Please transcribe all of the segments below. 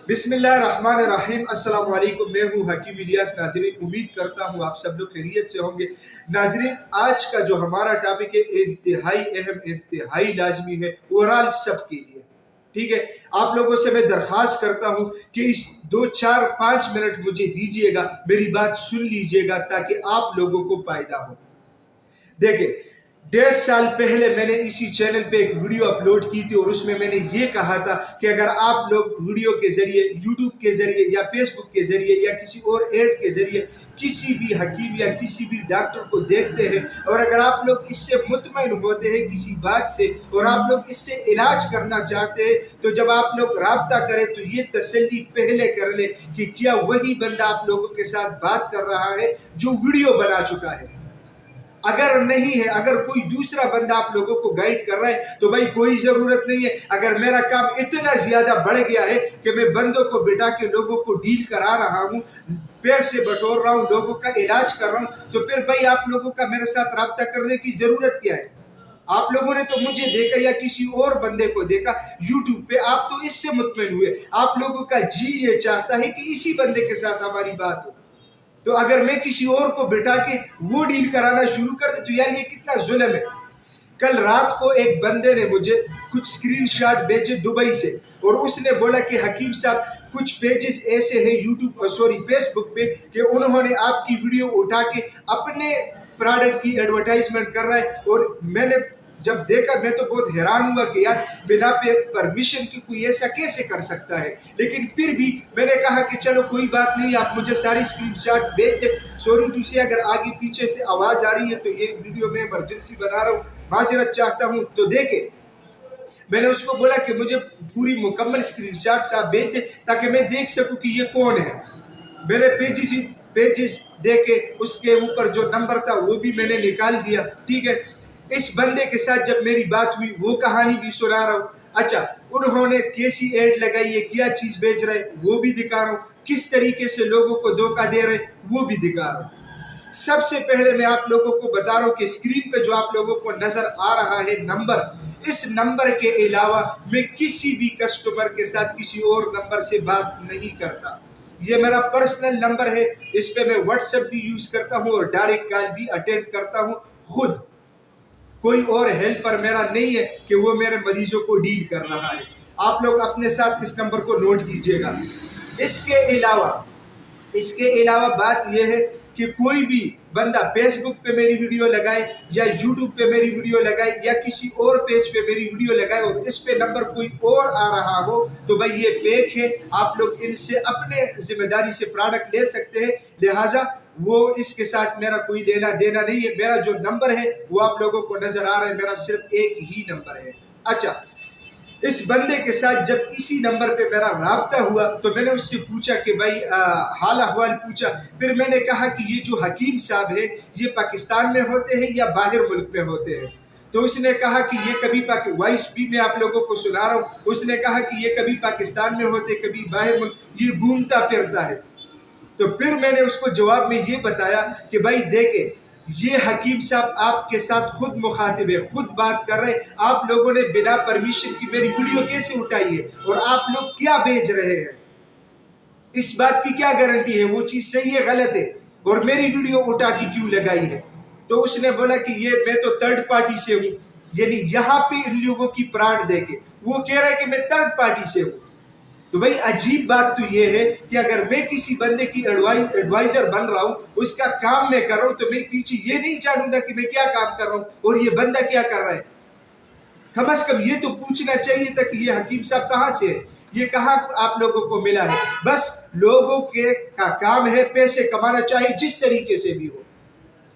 बिस्मिल्लाहिर्रहमानिर्रहीम। अस्सलाम वालेकुम। मैं हूँ हकीम इलियास। नाज़रीन, उम्मीद करता हूँ आप सब लोग खैरियत से होंगे। नाज़रीन, आज का जो हमारा टॉपिक है इंतहाई अहम, इंतहाई लाजमी है ओवरऑल सबके लिए। ठीक है, आप लोगों से मैं दरख्वास्त करता हूँ कि इस 2-4-5 मिनट मुझे दीजिएगा, मेरी बात सुन लीजिएगा ताकि आप लोगों को फायदा हो। देखिए, 1.5 साल पहले मैंने इसी चैनल पे एक वीडियो अपलोड की थी और उसमें मैंने ये कहा था कि अगर आप लोग वीडियो के जरिए, यूट्यूब के जरिए या फेसबुक के जरिए या किसी और ऐड के जरिए किसी भी हकीम या किसी भी डॉक्टर को देखते हैं और अगर आप लोग इससे मुतमईन होते हैं किसी बात से और आप लोग इससे इलाज करना चाहते हैं, तो जब आप लोग राब्ता करें तो ये तसल्ली पहले कर ले कि क्या वही बंदा आप लोगों के साथ बात कर रहा है जो वीडियो बना चुका है। अगर नहीं है, अगर कोई दूसरा बंदा आप लोगों को गाइड कर रहा है तो भाई कोई जरूरत नहीं है। अगर मेरा काम इतना ज्यादा बढ़ गया है कि मैं बंदों को बिठा के लोगों को डील करा रहा हूँ, पैसे बटोर रहा हूँ, लोगों का इलाज कर रहा हूँ, तो फिर भाई आप लोगों का मेरे साथ राब्ता करने की जरूरत क्या है। आप लोगों ने तो मुझे देखा या किसी और बंदे को देखा यूट्यूब पे, आप तो इससे मुतमईन हुए। आप लोगों का जी ये चाहता है कि इसी बंदे के साथ हमारी बात हो। तो अगर मैं किसी और को बिठा के वो डील कराना शुरू कर दे तो यार ये कितना जुल्म है। कल रात को एक बंदे ने मुझे कुछ स्क्रीनशॉट भेजे दुबई से और उसने बोला कि हकीम साहब कुछ पेजेस ऐसे हैं फेसबुक पे कि उन्होंने आपकी वीडियो उठा के अपने प्रोडक्ट की एडवर्टाइजमेंट कर रहा है। और मैंने जब देखा मैं तो बहुत हैरान हुआ कि यार बिना परमिशन की कोई ऐसा कैसे कर सकता है। लेकिन फिर भी मैंने कहा कि चलो कोई बात नहीं, आप मुझे सारी स्क्रीनशॉट भेज दे। सॉरी टू से अगर आगे पीछे से आवाज आ रही है तो ये वीडियो में इमरजेंसी बना रहा हूँ, माजरत चाहता हूँ। तो देखे, मैंने उसको बोला कि मुझे पूरी मुकम्मल स्क्रीनशॉट साहब भेज दे ताकि मैं देख सकूं कि ये कौन है। मैंने पेजेस देखे, उसके ऊपर जो नंबर था वो भी मैंने निकाल दिया। ठीक है, इस बंदे के साथ जब मेरी बात हुई वो कहानी भी सुना रहा हूँ। अच्छा, उन्होंने कैसी एड लगाई है, क्या चीज बेच रहे वो भी दिखा रहा हूँ, किस तरीके से लोगों को धोखा दे रहे वो भी दिखा रहा हूँ। सबसे पहले मैं आप लोगों को बता रहा हूँ कि स्क्रीन पे जो आप लोगों को नजर आ रहा है नंबर, इस नंबर के अलावा मैं किसी भी कस्टमर के साथ किसी और नंबर से बात नहीं करता। ये मेरा पर्सनल नंबर है, इस पे मैं व्हाट्सएप भी यूज करता हूँ और डायरेक्ट कॉल भी अटेंड करता हूँ खुद। कोई और हेल्पर मेरा नहीं है कि वो मेरे मरीजों को डील कर रहा है। आप लोग अपने साथ इस नंबर को नोट कीजिएगा। इसके अलावा बात यह है कि कोई भी बंदा फेसबुक पे मेरी वीडियो लगाए या यूट्यूब पे मेरी वीडियो लगाए या किसी और पेज पे मेरी वीडियो लगाए और इस पे नंबर कोई और आ रहा हो तो भाई ये फेक है। आप लोग इनसे अपने जिम्मेदारी से प्रोडक्ट ले सकते हैं, लिहाजा वो इसके साथ मेरा कोई लेना देना नहीं है। मेरा जो नंबर है वो आप लोगों को नजर आ रहा है, मेरा सिर्फ एक ही नंबर है। अच्छा, इस बंदे के साथ जब इसी नंबर पे मेरा राब्ता हुआ तो मैंने उससे पूछा कि भाई हाल अहवाल पूछा। फिर मैंने कहा कि ये जो हकीम साहब है ये पाकिस्तान में होते हैं या बाहर मुल्क में होते हैं। तो उसने कहा कि ये कभी वॉइस भी मैं आप लोगों को सुना रहा हूँ। उसने कहा कि ये कभी पाकिस्तान में होते, कभी बाहर मुल्क, ये घूमता फिरता है। तो फिर मैंने उसको जवाब में ये बताया कि भाई देखे, ये हकीम साहब आपके साथ खुद मुखातिब है, खुद बात कर रहे हैं। आप लोगों ने बिना परमिशन की मेरी वीडियो कैसे उठाई है और आप लोग क्या भेज रहे हैं, इस बात की क्या गारंटी है वो चीज सही है गलत है, और मेरी वीडियो उठा के क्यों लगाई है। तो उसने बोला कि ये मैं तो थर्ड पार्टी से हूँ, यानी यहाँ पे इन लोगों की प्राण देके वो कह रहा है कि मैं थर्ड पार्टी से हूँ। तो भाई अजीब बात तो ये है कि अगर मैं किसी बंदे की एडवाइजर बन रहा हूँ, उसका काम मैं कर रहा हूँ, तो मैं पीछे ये नहीं जानूंगा कि मैं क्या काम कर रहा हूँ और ये बंदा क्या कर रहा है। कम से कम ये तो पूछना चाहिए था कि ये हकीम साहब कहाँ से है, ये कहाँ आप लोगों को मिला है। बस लोगों के का काम है पैसे कमाना, चाहे जिस तरीके से भी हो।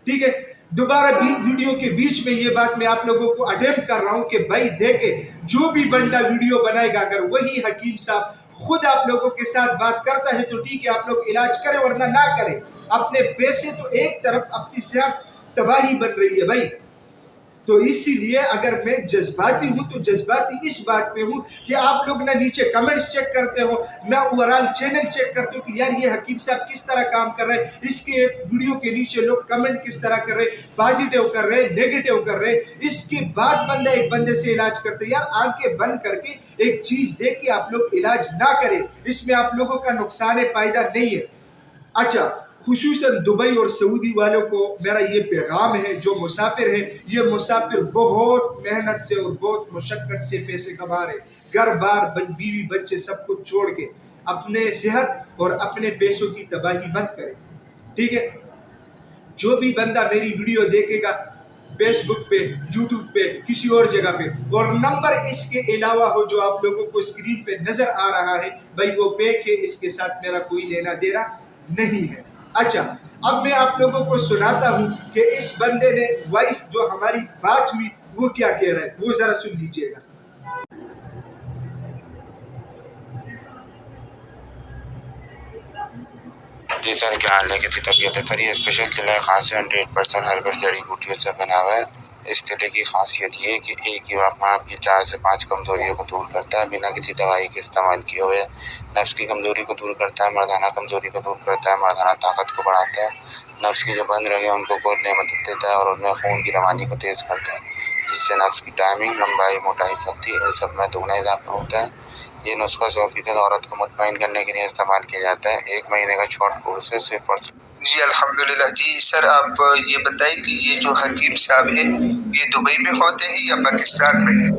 ठीक है, दोबारा भी वीडियो के बीच में ये बात मैं आप लोगों को अटेम्प्ट कर रहा हूं कि भाई देखे, जो भी बंदा वीडियो बनाएगा अगर वही हकीम साहब खुद आप लोगों के साथ बात करता है तो ठीक है, आप लोग इलाज करें वरना ना करें। अपने पैसे तो एक तरफ, अपनी सेहत तबाही बन रही है भाई। तो इसीलिए अगर मैं जज्बाती हूं तो जज्बाती इस बात पे हूं कि आप लोग ना नीचे कमेंट्स चेक करते हो ना ओवरऑल चैनल चेक करते हो कि यार ये हकीम साहब किस तरह काम कर रहे हैं, इसके वीडियो के नीचे लोग कमेंट किस तरह कर रहे हैं, पॉजिटिव कर रहे हैं, नेगेटिव कर रहे हैं। इसके बाद बंदा एक बंदे से इलाज करते, यार आंखें बंद करके एक चीज देख के आप लोग इलाज ना करें, इसमें आप लोगों का नुकसान पायदा नहीं है। अच्छा, खुसूसन दुबई और सऊदी वालों को मेरा ये पैगाम है, जो मुसाफिर है, ये मुसाफिर बहुत मेहनत से और बहुत मुशक्कत से पैसे कमा रहे, घर बार बीवी बच्चे सब कुछ छोड़ के अपने सेहत और अपने पैसों की तबाही मत करें, ठीक है। जो भी बंदा मेरी वीडियो देखेगा फेसबुक पे, यूट्यूब पे, किसी और जगह पे, और नंबर इसके अलावा हो जो आप लोगों को स्क्रीन पे नजर आ रहा है, भाई वो फेक है, इसके साथ मेरा कोई लेना देना नहीं है। अच्छा, अब मैं आप लोगों को सुनाता हूँ कि इस बंदे ने वॉइस जो हमारी बात हुई वो क्या कह रहा है, वो जरा सुन लीजिएगा। जी सर, क्या हाल है? कितनी तबीयत है? सर ये स्पेशल तिल खांसी 100% हर्बल जड़ी बूटियों से बना हुआ है। इस तिल की खासियत ये है कि एक ही वक्त में आपकी 4 से 5 कमजोरियों को दूर करता है, बिना किसी दवाई के इस्तेमाल किए हुए। नफ्स की कमजोरी को दूर करता है, मर्दाना कमजोरी को दूर करता है, मर्दाना ताकत को बढ़ाता है, नफ्स की जो बंद रहे उनको खोलने में मदद देता है और उनमें खून की रवानी को तेज करता है, जिससे नफ्स की टाइमिंग, लंबाई, मोटाई, सख्ती इन सब में दुगना इजाफा होता है। ये नुस्खा 100% औरत को मुतमईन करने के लिए इस्तेमाल किया जाता है। 1 महीने का शॉर्ट कोर्स है, सिर्फ और जी अल्हम्दुलिल्लाह। जी सर, आप ये बताइए कि ये जो हकीम साहब है ये दुबई में होते हैं या पाकिस्तान में है?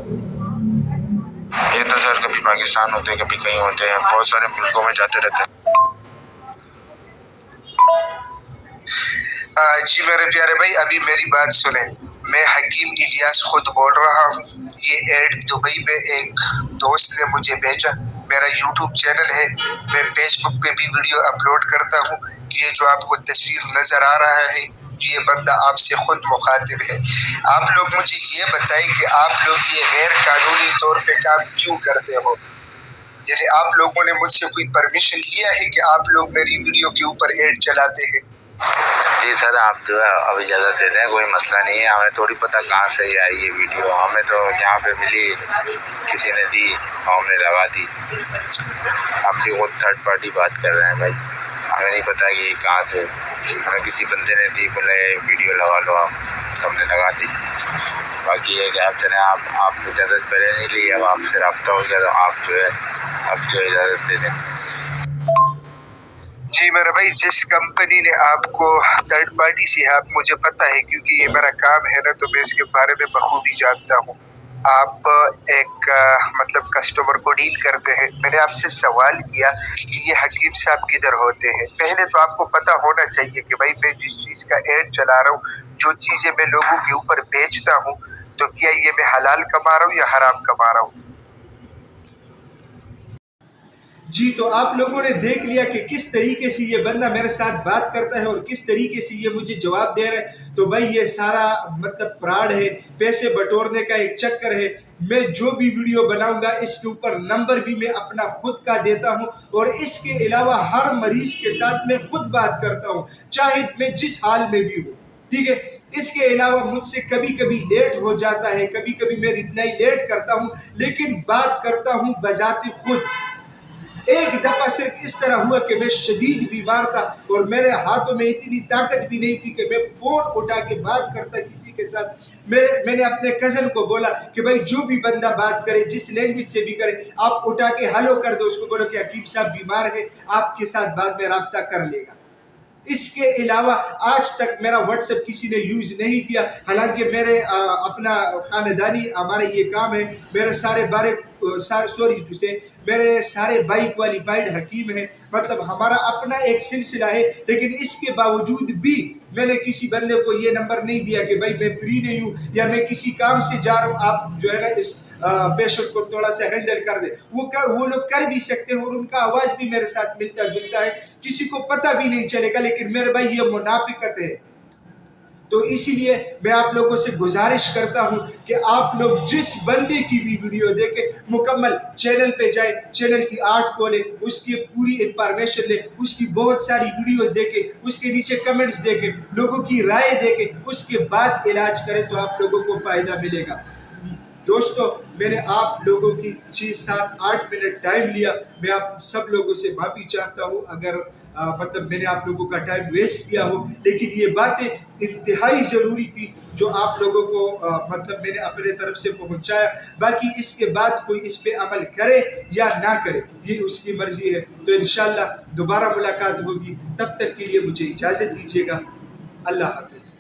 ये तो सर कभी पाकिस्तान होते हैं, कभी कहीं होते हैं, बहुत सारे मुल्कों में जाते रहते हैं। जी मेरे प्यारे भाई, अभी मेरी बात सुने। मैं हकीम इलियास खुद बोल रहा हूँ। ये ऐड दुबई में एक दोस्त ने मुझे भेजा। मेरा यूट्यूब चैनल है, मैं फेसबुक पे भी वीडियो अपलोड करता हूँ। ये जो आपको तस्वीर नजर आ रहा है, ये बंदा आपसे खुद मुखातिब है। आप लोग मुझे ये बताएं कि आप लोग ये गैर कानूनी तौर पे काम क्यों करते हो? यानी आप लोगों ने मुझसे कोई परमिशन लिया है कि आप लोग मेरी वीडियो के ऊपर ऐड चलाते हैं? जी सर, आप जो है अब इजाज़त दे दें, कोई मसला नहीं है। हमें थोड़ी पता कहाँ से ही आई ये वीडियो, हमें तो यहाँ पे मिली, किसी ने दी और हमने लगा दी। आप भी खुद थर्ड पार्टी बात कर रहे हैं भाई, हमें नहीं पता कि ये कहाँ से, हमें किसी बंदे ने दी, बोले वीडियो लगा लो आप, तो हमने लगा दी। बाकी ये कि आप चलें, आप इजाज़त पहले नहीं ली, अब आपसे रब्ता हो गया तो आप जो है अब जो इजाज़त दे दें। जी मेरा भाई, जिस कंपनी ने आपको थर्ड पार्टी से है, आप मुझे पता है क्योंकि ये मेरा काम है ना, तो मैं इसके बारे में बखूबी जानता हूँ। आप एक मतलब कस्टमर को डील करते हैं। मैंने आपसे सवाल किया कि ये हकीम साहब किधर होते हैं। पहले तो आपको पता होना चाहिए कि भाई मैं जिस चीज़ का ऐड चला रहा हूँ, जो चीज़ें मैं लोगों के ऊपर बेचता हूँ, तो क्या ये मैं हलाल कमा रहा हूँ या हराम कमा रहा हूँ? जी, तो आप लोगों ने देख लिया कि किस तरीके से ये बंदा मेरे साथ बात करता है और किस तरीके से ये मुझे जवाब दे रहा है। तो भाई ये सारा मतलब फ्रॉड है, पैसे बटोरने का एक चक्कर है। मैं जो भी वीडियो बनाऊंगा इसके ऊपर नंबर भी मैं अपना खुद का देता हूं, और इसके अलावा हर मरीज के साथ मैं खुद बात करता हूं, चाहे मैं जिस हाल में भी हूं, ठीक है। इसके अलावा मुझसे कभी कभी लेट हो जाता है, कभी कभी मैं रिप्लाई लेट करता हूं, लेकिन बात करता हूं बजाते खुद। एक दफा सिर्फ इस तरह हुआ कि मैं शदीद बीमार था और मेरे हाथों में इतनी ताकत भी नहीं थी कि मैं फोन उठा के बात करता किसी के साथ। मैंने अपने कजन को बोला कि भाई जो भी बंदा बात करे, जिस लैंग्वेज से भी करे, आप उठा के हेलो कर दो, उसको बोलो कि हकीम साहब बीमार है, आपके साथ बाद में राब्ता कर लेगा। इसके अलावा आज तक मेरा व्हाट्सएप किसी ने यूज नहीं किया, हालांकि मेरे अपना खानदानी हमारा ये काम है। मेरे मेरे सारे भाई क्वालिफाइड हकीम हैं, मतलब हमारा अपना एक सिलसिला है। लेकिन इसके बावजूद भी मैंने किसी बंदे को ये नंबर नहीं दिया कि भाई मैं फ्री नहीं हूँ या मैं किसी काम से जा रहा हूँ, आप जो है ना इस पेशेंट को थोड़ा सा हैंडल कर दे। वो लोग कर भी सकते हैं और उनका आवाज भी मेरे साथ मिलता जुलता है, किसी को पता भी नहीं चलेगा। लेकिन मेरे भाई ये मुनाफिकत है। तो इसीलिए मैं आप लोगों से गुजारिश करता हूं कि आप लोग जिस बंदे की भी वीडियो देखें, मुकम्मल चैनल पे जाए, चैनल की आर्ट खोले, उसकी पूरी इंफॉर्मेशन ले, उसकी बहुत सारी वीडियोस देखें, उसके नीचे कमेंट्स देखें, लोगों की राय देखें, उसके बाद इलाज करें तो आप लोगों को फायदा मिलेगा। दोस्तों, मैंने आप लोगों की 6, 7, 8 मिनट टाइम लिया। मैं आप सब लोगों से माफ़ी चाहता हूँ अगर मतलब मैंने आप लोगों का टाइम वेस्ट किया हो, लेकिन ये बातें इंतहाई ज़रूरी थी जो आप लोगों को मतलब मैंने अपने तरफ से पहुंचाया। बाकी इसके बाद कोई इस पे अमल करे या ना करे ये उसकी मर्जी है। तो इंशाअल्लाह दोबारा मुलाकात होगी, तब तक के लिए मुझे इजाज़त दीजिएगा। अल्लाह हाफ़िज़।